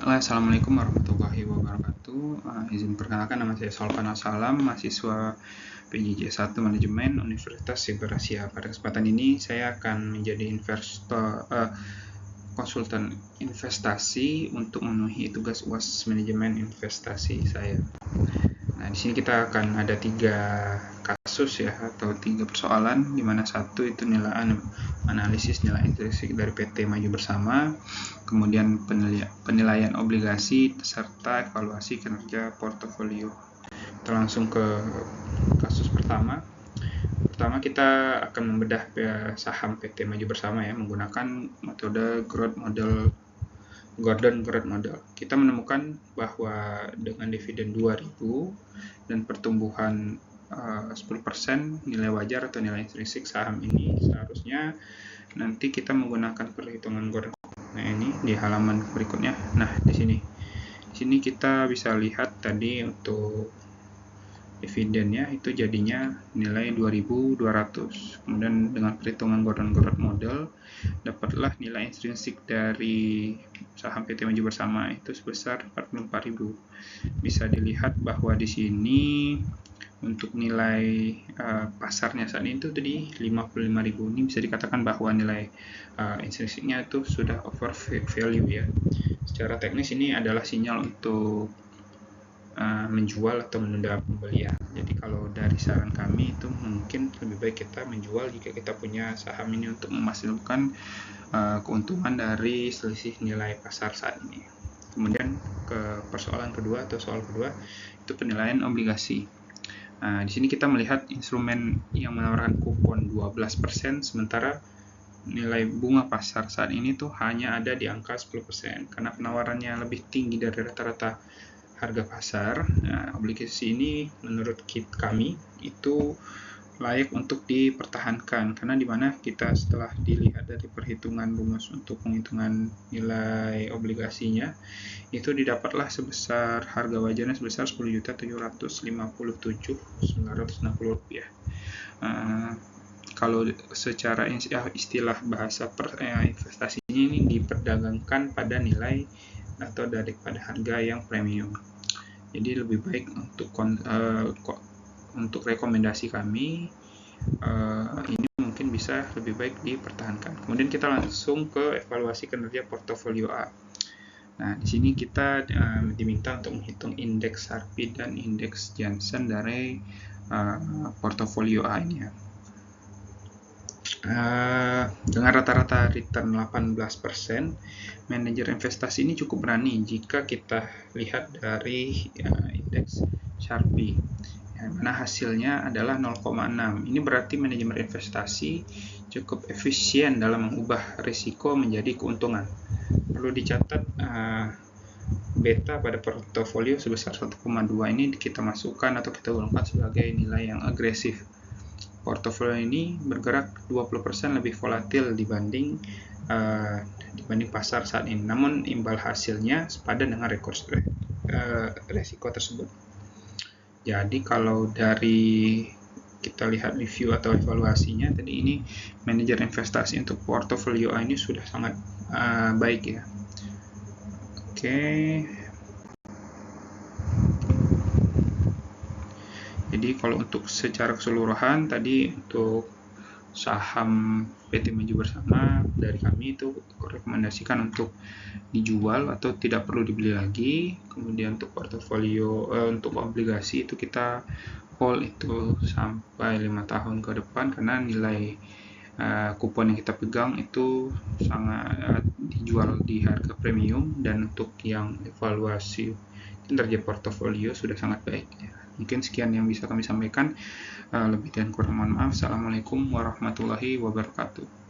Assalamualaikum warahmatullahi wabarakatuh. Izin perkenalkan, nama saya Solpan Assalam, mahasiswa PJJ 1 Manajemen Universitas Siber Asia. Pada kesempatan ini saya akan menjadi konsultan investasi untuk memenuhi tugas UAS Manajemen Investasi saya. Nah, di sini kita akan ada 3 kasus ya, atau 3 persoalan, di mana satu itu analisis nilai intrinsik dari PT Maju Bersama, kemudian penilaian obligasi serta evaluasi kinerja portofolio. Kita langsung ke kasus pertama. Pertama, kita akan membedah saham PT Maju Bersama ya, menggunakan metode Gordon Growth Model. Kita menemukan bahwa dengan dividen 2000 dan pertumbuhan 10%, nilai wajar atau nilai intrinsik saham ini seharusnya nanti kita menggunakan perhitungan Gordon. Nah, ini di halaman berikutnya. Nah, di sini kita bisa lihat tadi untuk dividennya itu jadinya nilai 2200. Kemudian dengan perhitungan Gordon Growth Model dapatlah nilai intrinsik dari saham PT Maju Bersama itu sebesar 44.000. Bisa dilihat bahwa di sini untuk nilai pasarnya saat ini itu tadi 55.000. Ini bisa dikatakan bahwa nilai intrinsiknya itu sudah over value ya. Secara teknis ini adalah sinyal untuk menjual atau menunda pembelian. Jadi kalau dari saran kami itu mungkin lebih baik kita menjual jika kita punya saham ini untuk memaksimalkan keuntungan dari selisih nilai pasar saat ini. Kemudian ke persoalan kedua atau soal kedua itu penilaian obligasi. Nah, di sini kita melihat instrumen yang menawarkan kupon 12%, sementara nilai bunga pasar saat ini tuh hanya ada di angka 10%. Karena penawarannya lebih tinggi dari rata-rata harga pasar, nah, obligasi ini menurut kami itu layak untuk dipertahankan, karena dimana kita setelah dilihat dari perhitungan rumus untuk penghitungan nilai obligasinya itu didapatlah sebesar harga wajarnya sebesar 10.757.960 rupiah. Kalau secara istilah bahasa investasinya ini diperdagangkan pada nilai atau daripada harga yang premium. Jadi lebih baik untuk rekomendasi kami ini mungkin bisa lebih baik dipertahankan. Kemudian kita langsung ke evaluasi kinerja portofolio A. Nah, di sini kita diminta untuk menghitung indeks Sharpe dan indeks Janssen dari portofolio A ini ya. Dengan rata-rata return 18%, manajer investasi ini cukup berani jika kita lihat dari indeks Sharpe, yang mana hasilnya adalah 0,6. Ini berarti manajemen investasi cukup efisien dalam mengubah risiko menjadi keuntungan. Perlu dicatat beta pada portofolio sebesar 1,2 ini kita masukkan atau kita golongkan sebagai nilai yang agresif. Portofolio ini bergerak 20% lebih volatil dibanding pasar saat ini. Namun imbal hasilnya sepadan dengan resiko tersebut. Jadi kalau dari kita lihat review atau evaluasinya tadi, ini manajer investasi untuk portofolio A ini sudah sangat baik ya. Oke. Jadi kalau untuk secara keseluruhan tadi untuk saham PT Maju Bersama dari kami itu rekomendasikan untuk dijual atau tidak perlu dibeli lagi. Kemudian untuk portofolio untuk obligasi itu kita hold itu sampai 5 tahun ke depan, karena nilai kupon yang kita pegang itu sangat dijual di harga premium, dan untuk yang evaluasi kinerja portofolio sudah sangat baik ya. Mungkin sekian yang bisa kami sampaikan. Lebih dan kurang mohon maaf. Assalamualaikum warahmatullahi wabarakatuh.